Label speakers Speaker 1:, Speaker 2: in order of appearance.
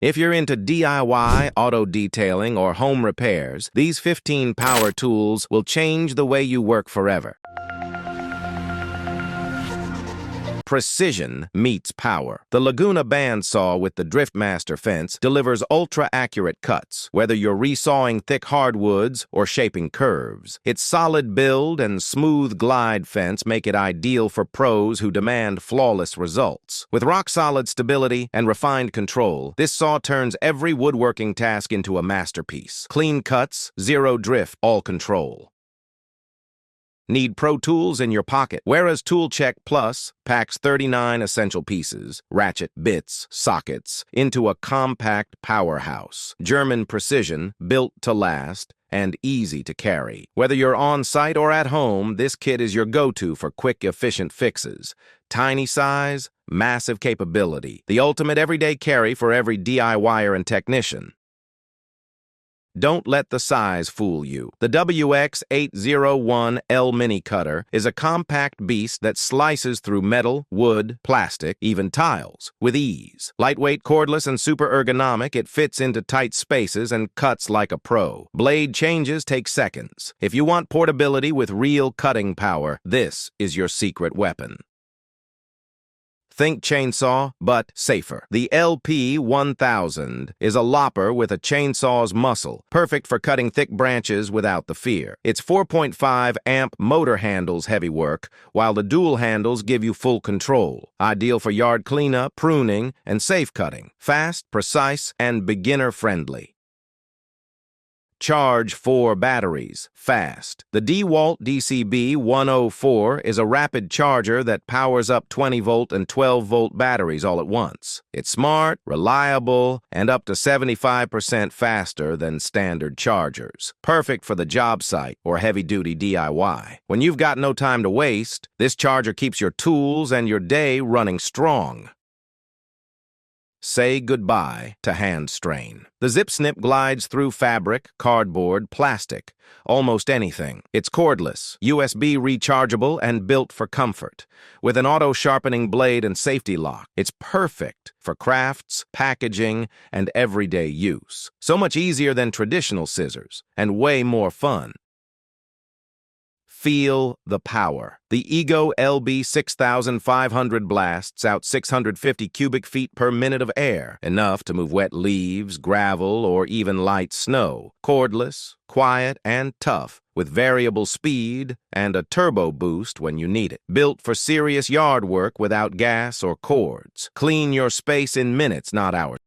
Speaker 1: If you're into DIY, auto detailing, or home repairs, these 15 power tools will change the way you work forever. Precision meets power. The Laguna bandsaw with the DriftMaster fence delivers ultra-accurate cuts, whether you're resawing thick hardwoods or shaping curves. Its solid build and smooth glide fence make it ideal for pros who demand flawless results. With rock-solid stability and refined control, this saw turns every woodworking task into a masterpiece. Clean cuts, zero drift, all control. Need pro tools in your pocket? Wera's Tool-Check Plus packs 39 essential pieces, ratchet, bits, sockets, into a compact powerhouse. German precision, built to last, and easy to carry. Whether you're on-site or at home, this kit is your go-to for quick, efficient fixes. Tiny size, massive capability. The ultimate everyday carry for every DIYer and technician. Don't let the size fool you. The WX801L Mini Cutter is a compact beast that slices through metal, wood, plastic, even tiles, with ease. Lightweight, cordless, and super ergonomic, it fits into tight spaces and cuts like a pro. Blade changes take seconds. If you want portability with real cutting power, this is your secret weapon. Think chainsaw, but safer. The LP1000 is a lopper with a chainsaw's muscle, perfect for cutting thick branches without the fear. Its 4.5 amp motor handles heavy work, while the dual handles give you full control. Ideal for yard cleanup, pruning, and safe cutting. Fast, precise, and beginner-friendly. Charge 4 batteries, fast. The DEWALT DCB104 is a rapid charger that powers up 20-volt and 12-volt batteries all at once. It's smart, reliable, and up to 75% faster than standard chargers. Perfect for the job site or heavy-duty DIY. When you've got no time to waste, this charger keeps your tools and your day running strong. Say goodbye to hand strain. The ZipSnip glides through fabric, cardboard, plastic, almost anything. It's cordless, USB rechargeable, and built for comfort. With an auto-sharpening blade and safety lock, it's perfect for crafts, packaging, and everyday use. So much easier than traditional scissors, and way more fun. Feel the power. The Ego LB6500 blasts out 650 cubic feet per minute of air, enough to move wet leaves, gravel, or even light snow. Cordless, quiet, and tough, with variable speed and a turbo boost when you need it. Built for serious yard work without gas or cords. Clean your space in minutes, not hours.